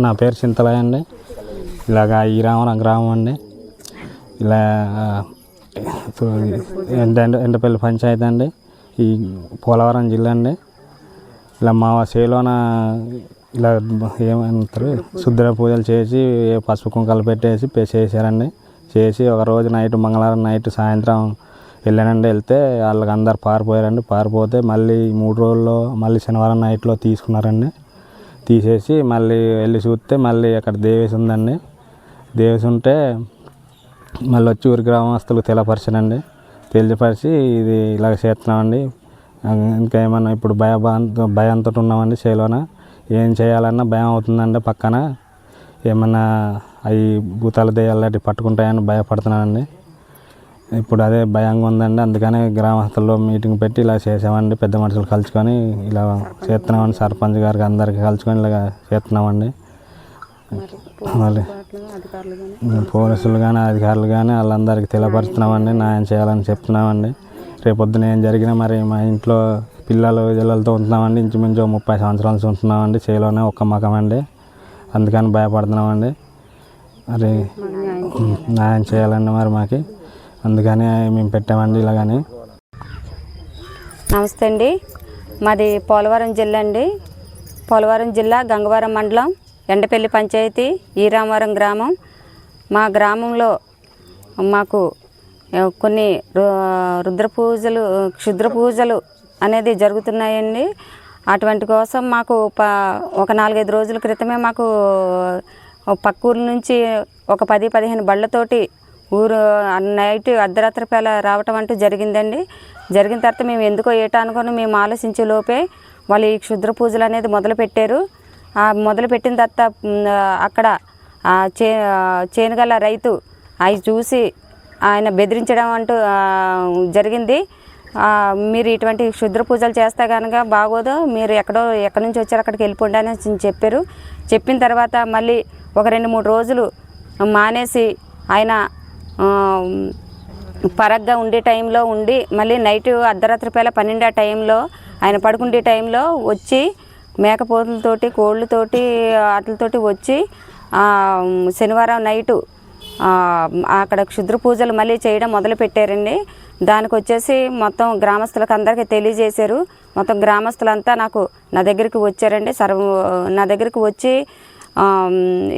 నా పేరు చింతలయ్య అండి. ఇలాగ ఈరామరం గ్రామం అండి. ఇలా ఎండపల్లి పంచాయతీ అండి, ఈ పోలవరం జిల్లా అండి. ఇలా మా చేలోన ఇలా ఏమంటారు శుద్ర పూజలు చేసి పసుపు కుంకాలు పెట్టేసి చేశారండి. చేసి ఒకరోజు నైట్ మంగళవారం నైట్ సాయంత్రం వెళ్ళానండి. వెళ్తే వాళ్ళకి అందరు పారిపోయారండి. పారిపోతే మళ్ళీ 3 రోజుల్లో మళ్ళీ శనివారం నైట్లో తీసుకున్నారండి. తీసేసి మళ్ళీ వెళ్ళి చూస్తే మళ్ళీ అక్కడ దేవేసి ఉందండి. దేవేసి ఉంటే మళ్ళీ వచ్చి ఊరి గ్రామస్తులకు తెలియపరిచానండి. తెలియపరిచి ఇది ఇలాగ చేస్తున్నామండి, ఇంకా ఏమన్నా ఇప్పుడు భయంతో ఉన్నామండి. చేలోన ఏం చేయాలన్నా భయం అవుతుందండి. పక్కన ఏమన్నా అవి భూతాల దెయ్యాలు లాంటివి పట్టుకుంటాయని భయపడుతున్నానండి. ఇప్పుడు అదే భయంగా ఉందండి. అందుకని గ్రామస్తుల్లో మీటింగ్ పెట్టి ఇలా చేసామండి. పెద్ద మనుషులు కలుసుకొని ఇలా చేస్తున్నామండి. సర్పంచ్ గారికి అందరికీ కలుసుకొని ఇలా చేస్తున్నామండి. మళ్ళీ పోలీసులు కానీ అధికారులు కానీ వాళ్ళందరికీ తెలియపరుస్తున్నామండి. న్యాయం చేయాలని చెప్తున్నామండి. రేపొద్దున ఏం జరిగినా మరి మా ఇంట్లో పిల్లలతో ఉంటున్నామండి. ఇంచుమించు 30 సంవత్సరాల నుంచి ఉంటున్నామండి. చేలోనే ఒక్క మకం అండి. అందుకని భయపడుతున్నామండి. మరి న్యాయం చేయాలండి మరి మాకు. అందుకని మేము పెట్టామండి ఇలాగని. నమస్తే అండి. మాది పోలవరం జిల్లా అండి. పోలవరం జిల్లా గంగవరం మండలం, ఎండపల్లి పంచాయతీ, ఈరామవరం గ్రామం. మా గ్రామంలో మాకు కొన్ని రుద్ర పూజలు, క్షుద్ర పూజలు అనేది జరుగుతున్నాయండి. అటువంటి కోసం మాకు ఒక 4-5 రోజుల క్రితమే మాకు పక్క ఊరు నుంచి ఒక 10-15 బళ్ళతోటి ఊరు నైట్ అర్ధరాత్రి వేళ రావటం అంటూ జరిగిందండి. జరిగిన తర్వాత మేము ఎందుకో ఏటా అనుకొని మేము ఆలోచించే లోపే వాళ్ళు ఈ క్షుద్ర పూజలు అనేది మొదలుపెట్టారు. మొదలుపెట్టిన తర్వాత అక్కడ చేనుగల రైతు అవి చూసి ఆయన బెదిరించడం అంటూ జరిగింది. మీరు ఇటువంటి క్షుద్ర పూజలు చేస్తే కనుక బాగోదు, మీరు ఎక్కడి నుంచి వచ్చారు అక్కడికి వెళ్ళిపోండి అని చెప్పారు. చెప్పిన తర్వాత మళ్ళీ ఒక 2-3 రోజులు మానేసి ఆయన పరగ్గా ఉండే టైంలో ఉండి మళ్ళీ నైట్ అర్ధరాత్రి వేళ 12 టైంలో ఆయన పడుకుండే టైంలో వచ్చి మేకపోతులతోటి కోళ్ళతోటి వాటితోటి వచ్చి శనివారం నైటు అక్కడ క్షుద్ర పూజలు మళ్ళీ చేయడం మొదలుపెట్టారండి. దానికి వచ్చేసి మొత్తం గ్రామస్తులకు అందరికీ తెలియజేశారు. మొత్తం గ్రామస్తులంతా నా దగ్గరికి వచ్చారండి. నా దగ్గరికి వచ్చి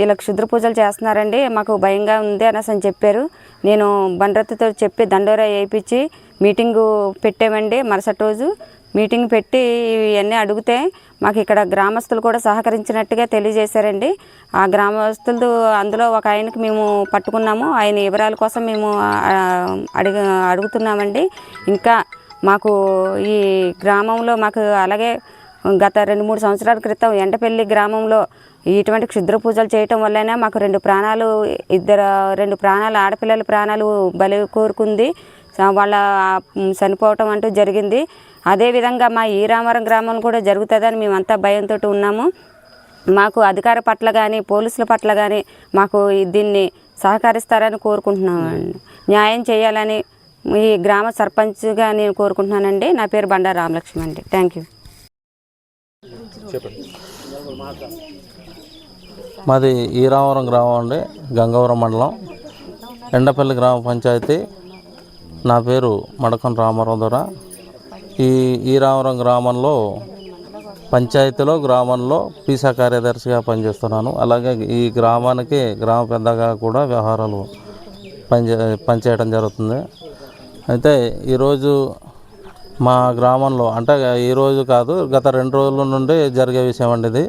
ఇలా క్షుద్ర పూజలు చేస్తున్నారండి, మాకు భయంగా ఉంది అని చెప్పారు. నేను బండ్రత్తుతో చెప్పి దండోరా వేయించి మీటింగు పెట్టామండి. మరుసటి రోజు మీటింగ్ పెట్టి ఇవన్నీ అడిగితే మాకు ఇక్కడ గ్రామస్తులు కూడా సహకరించినట్టుగా తెలియజేశారండి. ఆ గ్రామస్తులు అందులో ఒక ఆయనకి మేము పట్టుకున్నాము. ఆయన వివరాల కోసం మేము అడుగుతున్నామండి. ఇంకా మాకు ఈ గ్రామంలో మాకు అలాగే గత 2-3 సంవత్సరాల క్రితం ఎండపల్లి గ్రామంలో ఇటువంటి క్షుద్ర పూజలు చేయటం వల్లనే మాకు 2 ప్రాణాలు ఆడపిల్లల ప్రాణాలు బలి కోరుకుంది. వాళ్ళ చనిపోవటం అంటూ జరిగింది. అదేవిధంగా మా ఈరామరం గ్రామం కూడా జరుగుతుందని మేమంతా భయంతో ఉన్నాము. మాకు అధికార పట్ల కానీ పోలీసుల పట్ల కానీ మాకు దీన్ని సహకరిస్తారని కోరుకుంటున్నామండి. న్యాయం చేయాలని ఈ గ్రామ సర్పంచ్గా నేను కోరుకుంటున్నానండి. నా పేరు బండా రామలక్ష్మి అండి. Thank you. మాది ఈరామవరం గ్రామం అండి, గంగవరం మండలం, ఎండపల్లి గ్రామ పంచాయతీ. నా పేరు మడకం రామారావు ద్వారా. ఈ ఈరామవరం గ్రామంలో పంచాయతీలో గ్రామంలో పీసా కార్యదర్శిగా పనిచేస్తున్నాను. అలాగే ఈ గ్రామానికి గ్రామ పెద్దగా కూడా వ్యవహారాలు పనిచేయడం జరుగుతుంది. అయితే ఈరోజు మా గ్రామంలో అంటే ఈరోజు కాదు, గత 2 రోజుల నుండి జరిగే విషయం అండి ఇది.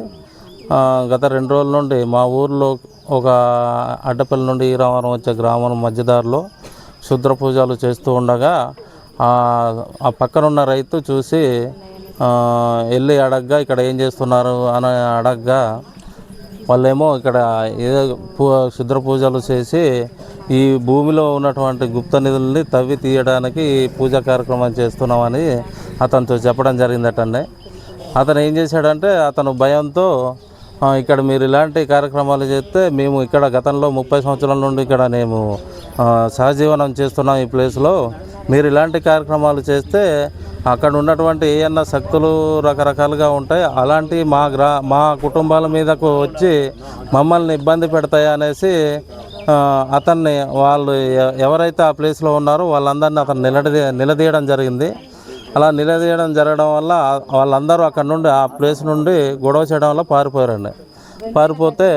గత 2 రోజుల నుండి మా ఊర్లో ఒక అడ్డపల్లి నుండి ఈరామవరం వచ్చే గ్రామం మధ్యదారిలో క్షుద్ర పూజలు చేస్తూ ఉండగా ఆ పక్కనున్న రైతు చూసి వెళ్ళి అడగ్గా ఇక్కడ ఏం చేస్తున్నారు అని అడగ్గా వాళ్ళేమో ఇక్కడ ఏదో క్షుద్ర పూజలు చేసి ఈ భూమిలో ఉన్నటువంటి గుప్త నిధుల్ని తవ్వి తీయడానికి పూజా కార్యక్రమం చేస్తున్నామని అతనితో చెప్పడం జరిగిందటండి. అతను ఏం చేశాడంటే అతను భయంతో ఇక్కడ మీరు ఇలాంటి కార్యక్రమాలు చేస్తే మేము ఇక్కడ గతంలో 30 సంవత్సరాల నుండి ఇక్కడ మేము సహజీవనం చేస్తున్నాం ఈ ప్లేస్లో, మీరు ఇలాంటి కార్యక్రమాలు చేస్తే అక్కడ ఉన్నటువంటి ఏమన్నా శక్తులు రకరకాలుగా ఉంటాయి, అలాంటి మా కుటుంబాల మీదకు వచ్చి మమ్మల్ని ఇబ్బంది పెడతాయి అనేసి అతన్ని వాళ్ళు ఎవరైతే ఆ ప్లేస్లో ఉన్నారో వాళ్ళందరినీ అతను నిలదీయడం జరిగింది. అలా నిలదీయడం జరగడం వల్ల వాళ్ళందరూ అక్కడ నుండి ఆ ప్లేస్ నుండి గొడవ చేయడం వల్ల పారిపోయారండి. పారిపోతే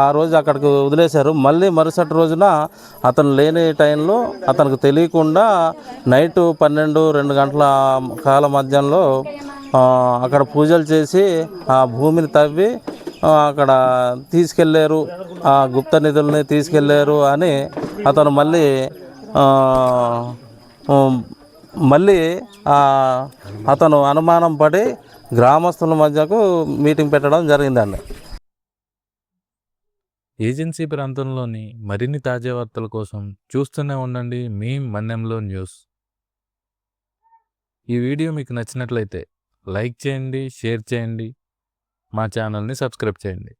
ఆ రోజు అక్కడికి వదిలేశారు. మళ్ళీ మరుసటి రోజున అతను లేని టైంలో అతనికి తెలియకుండా నైటు 12-2 గంటల కాల మధ్యంలో అక్కడ పూజలు చేసి ఆ భూమిని తవ్వి అక్కడ తీసుకెళ్ళారు, ఆ గుప్త నిధుల్ని తీసుకెళ్ళారు అని అతను మళ్ళీ అతను అనుమానం పడి గ్రామస్తుల మధ్యకు మీటింగ్ పెట్టడం జరిగిందండి. ఏజెన్సీ ప్రాంతంలోని మరిన్ని తాజా వార్తల కోసం చూస్తూనే ఉండండి మీ మన్నెంలో న్యూస్. ఈ వీడియో మీకు నచ్చినట్లయితే లైక్ చేయండి, షేర్ చేయండి, మా ఛానల్ని సబ్స్క్రైబ్ చేయండి.